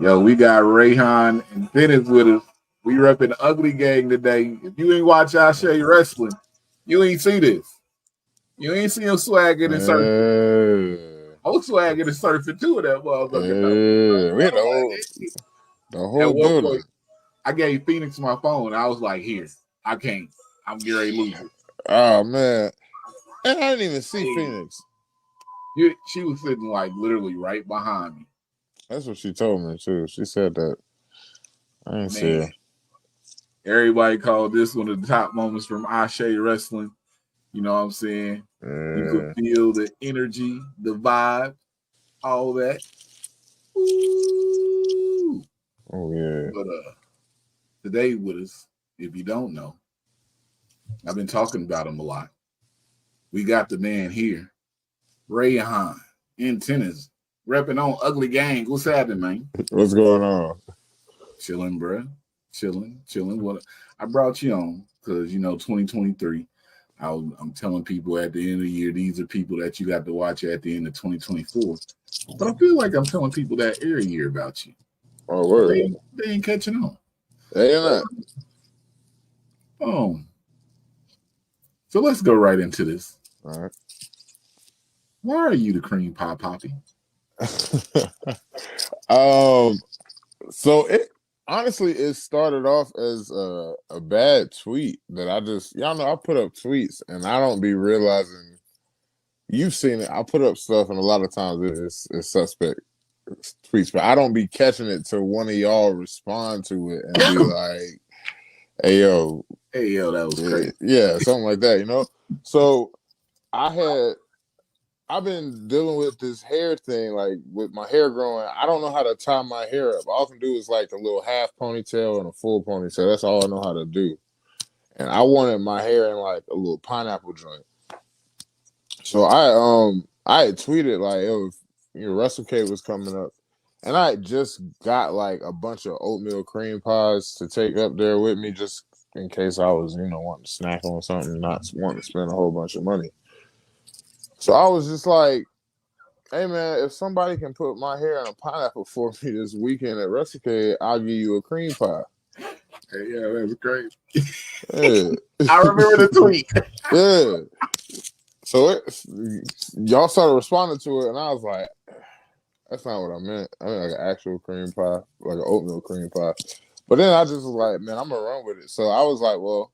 Yo, we got Reyhan Inteus with us. We repping Ugly Gang today. If you ain't watch Ase Wrestling, you ain't see this. You ain't see him swagging and surfing. Swagging and surfing too of that motherfucker. We had the whole building. Point, I gave Phoenix my phone. I was like, here, I can't. I'm getting ready to lose it. Oh, man. And I didn't even see Phoenix. She was sitting like literally right behind me. That's what she told me too. She said that. I didn't see her. Everybody called this one of the top moments from Ase Wrestling. You know what I'm saying? You could feel the energy, the vibe, all that. Ooh. Oh yeah. But today with us, if you don't know, I've been talking about him a lot. We got the man here, Reyhan Inteus, repping on Ugly Gang. What's happening, man? What's going on? Chilling, bro. Chilling. What I brought you on because 2023. I'm telling people at the end of the year, these are people that you got to watch at the end of 2024. But I feel like I'm telling people that every year about you. Oh, word. They ain't catching on. They ain't not. So let's go right into this. All right. Why are you the Cream Pie Papi? So it started off as a bad tweet that y'all know I put up tweets and I don't be realizing. You've seen it. I put up stuff and a lot of times it's suspect tweets, but I don't be catching it till one of y'all respond to it and be like, hey yo, that was crazy. Yeah, something like that, So I've been dealing with this hair thing, like with my hair growing. I don't know how to tie my hair up. All I can do is like a little half ponytail and a full ponytail. That's all I know how to do. And I wanted my hair in like a little pineapple joint. So I had tweeted like, WrestleCade was coming up. And I just got like a bunch of oatmeal cream pies to take up there with me just in case I was, wanting to snack on something, not wanting to spend a whole bunch of money. So I was just like, hey, man, if somebody can put my hair in a pineapple for me this weekend at WrestleCade, I'll give you a cream pie. Hey, yeah, that was great. Yeah. I remember the tweet. Yeah. So y'all started responding to it, and I was like, that's not what I meant. I meant like an actual cream pie, like an oatmeal cream pie. But then I just was like, man, I'm going to run with it. So I was like, well,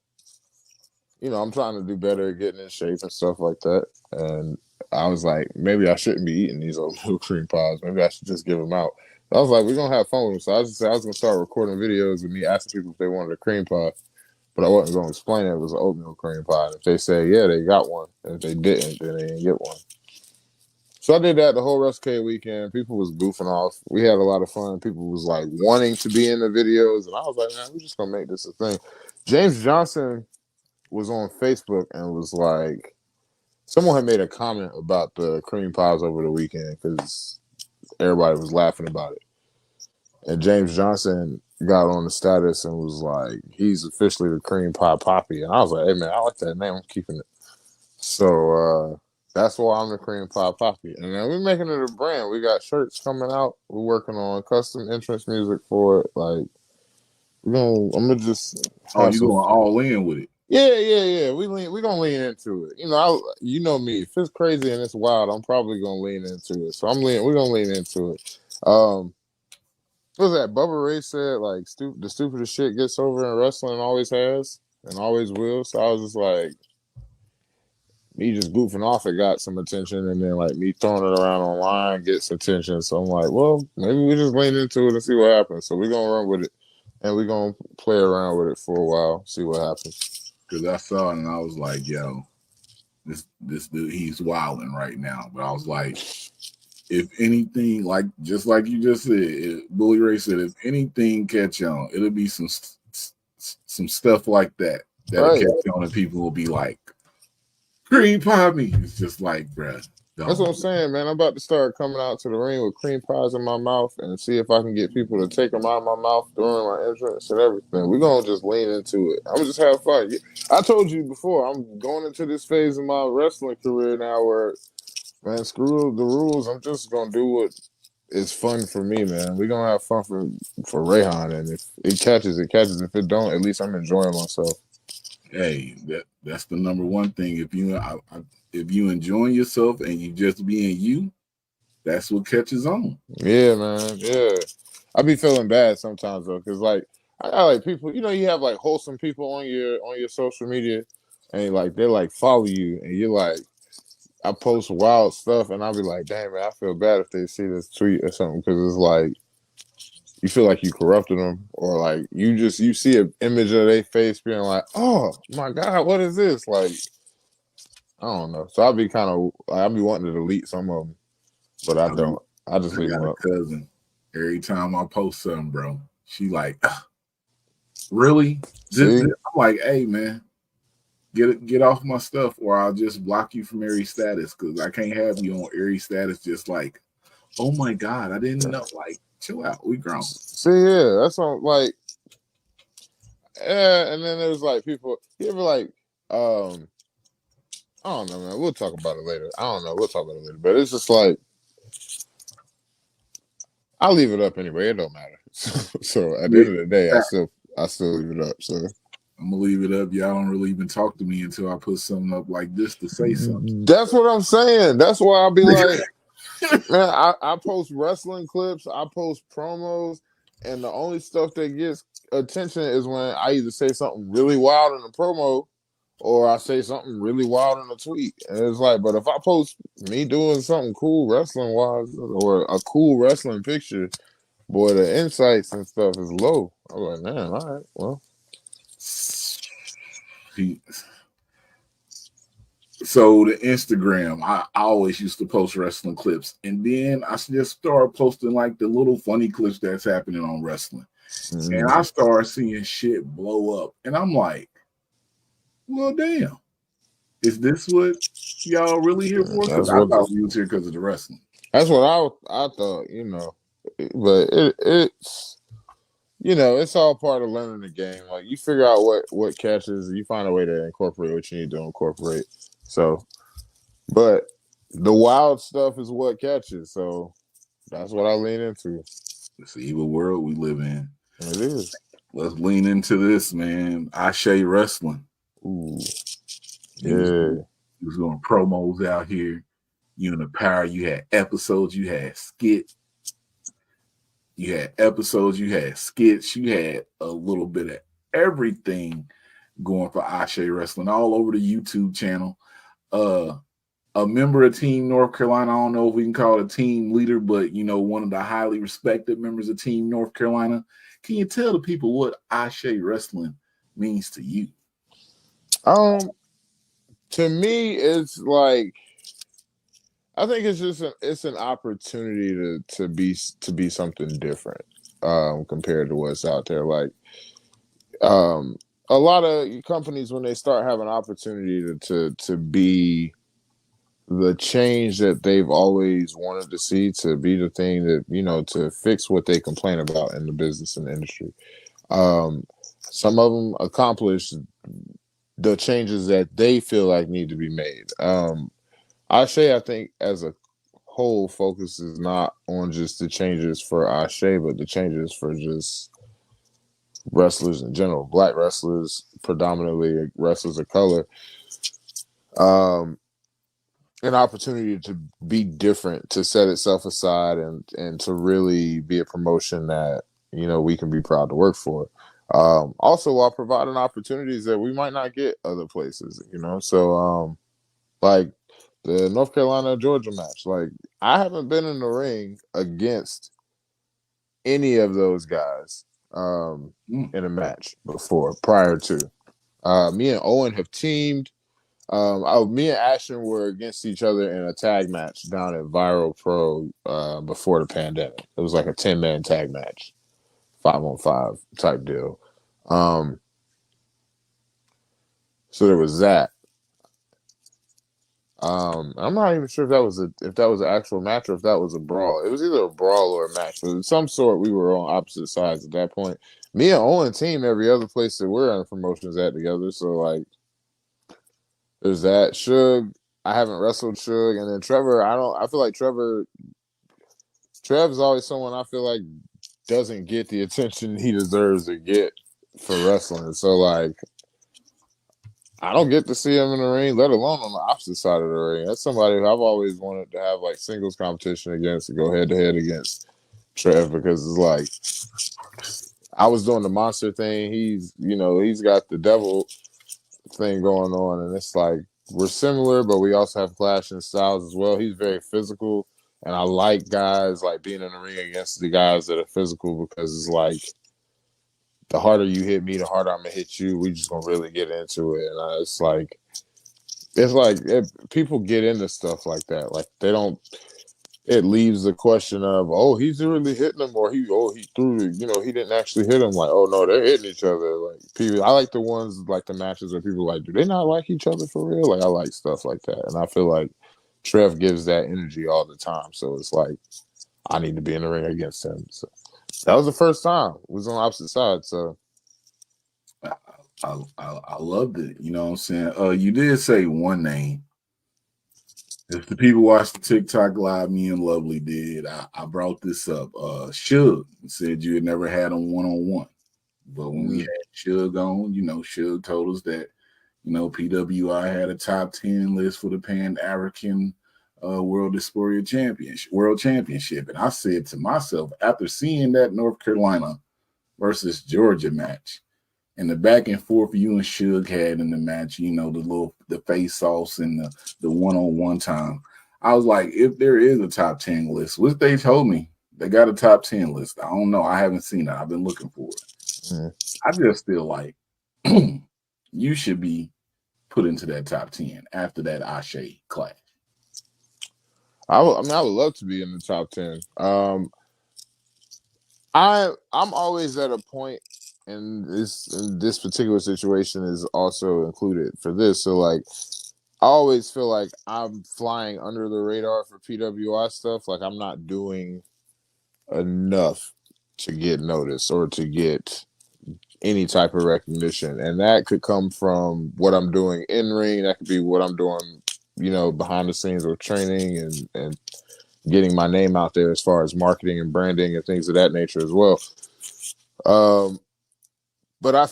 I'm trying to do better at getting in shape and stuff like that. And I was like, maybe I shouldn't be eating these oatmeal cream pies. Maybe I should just give them out. I was like, we're going to have fun with them. So I just said I was going to start recording videos of me asking people if they wanted a cream pie. But I wasn't going to explain it was an oatmeal cream pie. And if they say, yeah, they got one. And if they didn't, then they didn't get one. So I did that the whole WrestleCade weekend. People was goofing off. We had a lot of fun. People was like wanting to be in the videos. And I was like, man, we're just going to make this a thing. James Johnson was on Facebook and was like, someone had made a comment about the cream pies over the weekend because everybody was laughing about it. And James Johnson got on the status and was like, he's officially the Cream Pie Papi. And I was like, hey, man, I like that name. I'm keeping it. So that's why I'm the Cream Pie Papi. And then we're making it a brand. We got shirts coming out. We're working on custom entrance music for it. Like, I'm going to just... Oh, you going all in with it? Yeah. We're gonna lean into it. You know me. If it's crazy and it's wild, I'm probably gonna lean into it. So we're gonna lean into it. What was that? Bubba Ray said like the stupidest shit gets over in wrestling always has and always will. So I was just like, me just goofing off, it got some attention, and then like me throwing it around online gets attention. So I'm like, well, maybe we just lean into it and see what happens. So we're gonna run with it, and we're gonna play around with it for a while, see what happens. Because I saw it and I was like, yo, this dude, he's wilding right now. But I was like, if anything, like just like you just said, Bully Ray said, if anything catch on, it'll be some stuff like that that'll catch on, and people will be like, Cream Pie me. It's just like, bruh. That's what I'm saying, man. I'm about to start coming out to the ring with cream pies in my mouth and see if I can get people to take them out of my mouth during my entrance and everything. We're going to just lean into it. I'm going to just have fun. I told you before, I'm going into this phase of my wrestling career now where, man, screw the rules. I'm just going to do what it's fun for me, man. We're gonna have fun for Reyhan, and if it catches, it catches. If it don't, at least I'm enjoying myself. Hey, that's the number one thing. If you enjoying yourself and you just being you, that's what catches on. Yeah, man. Yeah, I be feeling bad sometimes though, because like I got like people, you have like wholesome people on your social media, and like they like follow you, and you're like, I post wild stuff, and I'll be like, damn man, I feel bad if they see this tweet or something, because it's like you feel like you corrupted them, or like you see an image of their face being like, oh my god, what is this? Like I don't know. So I'll be wanting to delete some of them, but I I mean, don't. I just I leave got them a up. cousin. Every time I post something, bro, she like, really? See, I'm like, hey man, get off my stuff, or I'll just block you from every status because I can't have you on every status. Just like, oh my god, I didn't know. Like, chill out, we grown. see, yeah, that's what like. Yeah, and then there's like people. You ever like, I don't know, man. We'll talk about it later. I don't know. We'll talk about it later. But it's just like I leave it up anyway. It don't matter. So at the Yeah, end of the day, I still leave it up. So I'm gonna leave it up. Y'all don't really even talk to me until I put something up like this to say something. that's what I'm saying. That's why I'll be like, man, I post wrestling clips, I post promos, and the only stuff that gets attention is when I either say something really wild in a promo or I say something really wild in a tweet. And it's like, but if I post me doing something cool wrestling wise or a cool wrestling picture, boy, the insights and stuff is low. I'm like, man, all right, well. He, so the Instagram, I always used to post wrestling clips, and then I just started posting like the little funny clips that's happening on wrestling, and I started seeing shit blow up, and I'm like, well, damn, is this what y'all really here for? Because That's I what thought we was here because of the wrestling. that's what I thought, but it's it's all part of learning the game. Like you figure out what catches, you find a way to incorporate what you need to incorporate. So, but the wild stuff is what catches. So that's what I lean into. It's the evil world we live in. It is. Let's lean into this, man. Ase Wrestling. Ooh, He was yeah. he was doing promos out here. You in the power. You had episodes. You had skits. You had episodes. You had skits. You had a little bit of everything going for Ase Wrestling all over the YouTube channel. A member of Team North Carolina. I don't know if we can call it a team leader, but one of the highly respected members of Team North Carolina. Can you tell the people what Ase Wrestling means to you? To me, it's like I think it's just it's an opportunity to be something different compared to what's out there. Like um, a lot of companies when they start having opportunity to be the change that they've always wanted to see, to be the thing that to fix what they complain about in the business and the industry. Some of them accomplish the changes that they feel like need to be made. I think as a whole focus is not on just the changes for Ashe, but the changes for just wrestlers in general, black wrestlers, predominantly wrestlers of color. An opportunity to be different, to set itself aside, and to really be a promotion that we can be proud to work for. Also, while providing opportunities that we might not get other places, So, like the North Carolina Georgia match, like I haven't been in the ring against any of those guys in a match before. Prior to me and Owen have teamed. Me and Ashton were against each other in a tag match down at Viral Pro before the pandemic. It was like a 10-man tag match, 5-on-5 type deal. So there was that. I'm not even sure if that was an actual match or if that was a brawl. It was either a brawl or a match, but of some sort we were on opposite sides at that point. Me and Owen team every other place that we're on promotions at together. So like, there's that. Suge, I haven't wrestled Suge, and then Trevor. I feel like Trevor Trev is always someone I feel like doesn't get the attention he deserves to get for wrestling. So like, I don't get to see him in the ring, let alone on the opposite side of the ring. That's somebody who I've always wanted to have like singles competition against, to go head to head against Trev, because it's like I was doing the monster thing. He's got the devil thing going on, and it's like we're similar, but we also have clashing styles as well. He's very physical, and I like guys like being in the ring against the guys that are physical, because it's like the harder you hit me, the harder I'm gonna hit you. We just gonna really get into it, and people get into stuff like that. Like they don't. It leaves the question of, oh, he's really hitting him, or he threw it. He didn't actually hit him. Like, oh no, they're hitting each other. Like people, I like the ones like the matches where people like, do they not like each other for real? Like I like stuff like that, and I feel like Trev gives that energy all the time. So it's like I need to be in the ring against him. So that was the first time. It was on the opposite side. So I loved it. You know what I'm saying? You did say one name. If the people watched the TikTok live, me and Lovely did. I brought this up. Suge said you had never had him one-on-one. But when we had Suge on, Suge told us that, PWI had a top 10 list for the Pan-African World Championship. And I said to myself, after seeing that North Carolina versus Georgia match, and the back and forth you and Suge had in the match, the face-offs and the one-on-one time, I was like, if there is a top 10 list, which they told me, they got a top 10 list. I don't know. I haven't seen it. I've been looking for it. I just feel like you should be put into that top 10 after that Ase clash. I would love to be in the top 10. I'm always at a point, and this particular situation is also included for this. So like, I always feel like I'm flying under the radar for PWI stuff. Like I'm not doing enough to get noticed or to get any type of recognition, and that could come from what I'm doing in ring. That could be what I'm doing, behind the scenes with training and getting my name out there as far as marketing and branding and things of that nature as well. But I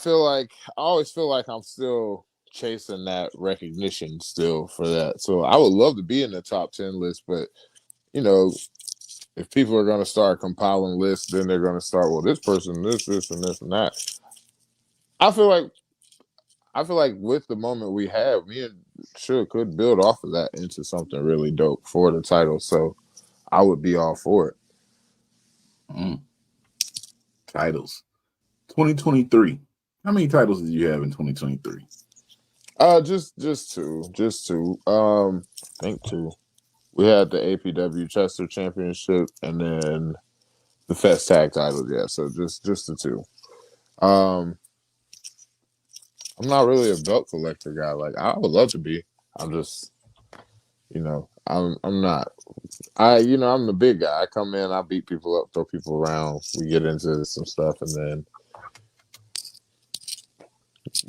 always feel like I'm still chasing that recognition still for that. So I would love to be in the top 10 list, but if people are going to start compiling lists, then they're going to start, well, this person, this, and this, and that. I feel like with the moment we have, me and Suge could build off of that into something really dope for the title. So I would be all for it. Titles. 2023. How many titles did you have in 2023? Just two. I think two. We had the APW Chester Championship and then the Fest Tag titles. Yeah, so just the two. I'm not really a belt collector guy. Like I would love to be. I'm just, I'm not. I'm the big guy. I come in, I beat people up, throw people around. We get into some stuff, and then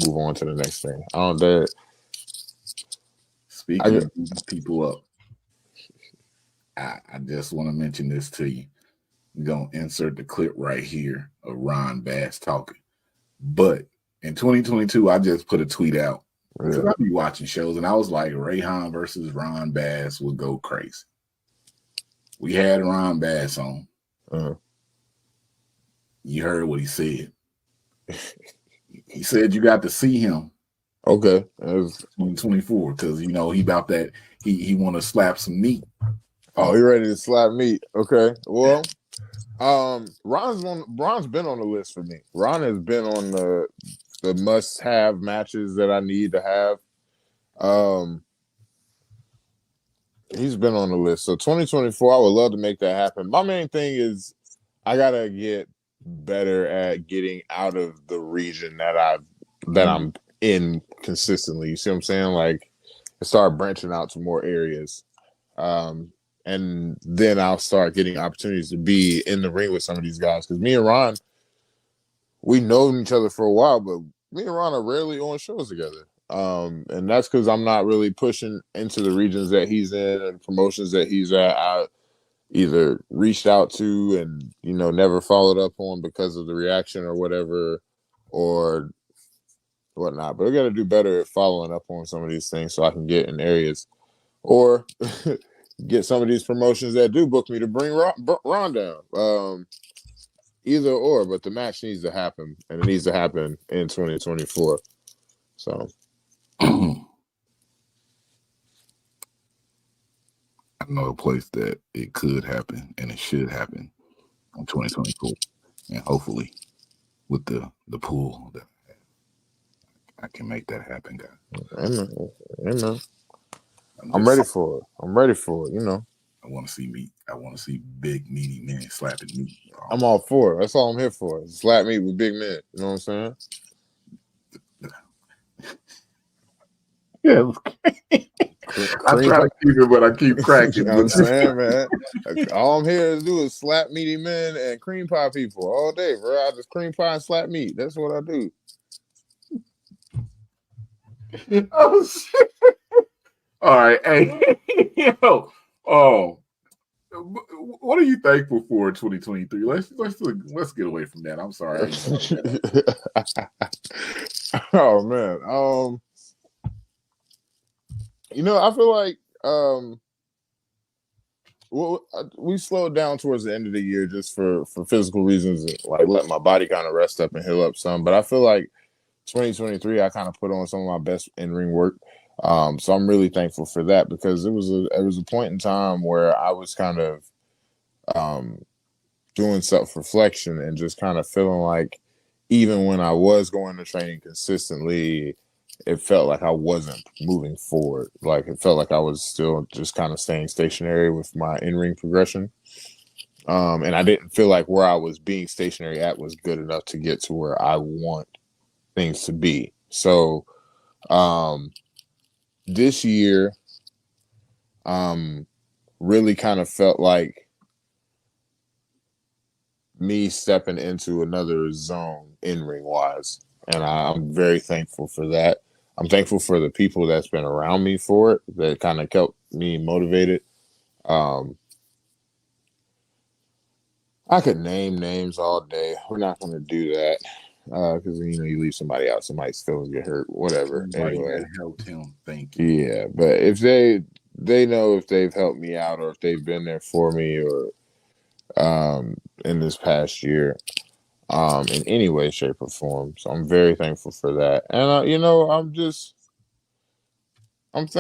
move on to the next thing. I don't dare. Speaking of beating people up, I just want to mention this to you. We're going to insert the clip right here of Ron Bass talking. But in 2022, I just put a tweet out. Because I be watching shows, and I was like, Reyhan versus Ron Bass would go crazy. We had Ron Bass on. You heard what he said. He said you got to see him. Okay. 2024, because he about that. He want to slap some meat. Oh, he ready to slap meat. Okay. Well, Ron's been on the list for me. Ron has been on the must-have matches that I need to have. He's been on the list. So 2024, I would love to make that happen. My main thing is I gotta get better at getting out of the region that I'm in consistently. You see what I'm saying? Like, start branching out to more areas. And then I'll start getting opportunities to be in the ring with some of these guys. Because me and Ron, we known each other for a while, but me and Ron are rarely on shows together. And that's because I'm not really pushing into the regions that he's in and promotions that he's at. either reached out to and never followed up on because of the reaction or whatever, or whatnot. But I got to do better at following up on some of these things so I can get in areas or get some of these promotions that do book me to bring Ron down. Either or, but the match needs to happen, and it needs to happen in 2024. So I know a place that it could happen and it should happen in 2024, and hopefully with the pool that I can make that happen, guys. Amen. I'm ready for it. I want to see meat. I want to see big meaty men slapping meat. I'm all for it. That's all I'm here for. Slap meat with big men. You know what I'm saying? Yeah. I try to keep it, but I keep cracking. You know what I'm saying, man? All I'm here to do is slap meaty men and cream pie people all day, bro. I just cream pie and slap meat. That's what I do. Oh shit! All right, hey, yo, what are you thankful for in 2023? Let's get away from that. I'm sorry. Oh man, I feel like we slowed down towards the end of the year just for physical reasons, and like let my body kind of rest up and heal up some. But I feel like 2023, I kind of put on some of my best in-ring work. So I'm really thankful for that because it was a point in time where I was kind of doing self-reflection and just kind of feeling like even when I was going to training consistently, it felt like I wasn't moving forward. Like it felt like I was still just kind of staying stationary with my in-ring progression. And I didn't feel like where I was being stationary at was good enough to get to where I want things to be. So this year really kind of felt like me stepping into another zone in-ring wise. And I'm very thankful for that. I'm thankful for the people that's been around me for it, that kind of kept me motivated. I could name names all day. We're not going to do that because you leave somebody out, somebody's feelings get hurt, whatever. Anyway, helped him. Thank you. Yeah, but if they know if they've helped me out or if they've been there for me or in this past year, in any way, shape, or form. So I'm very thankful for that, and I'm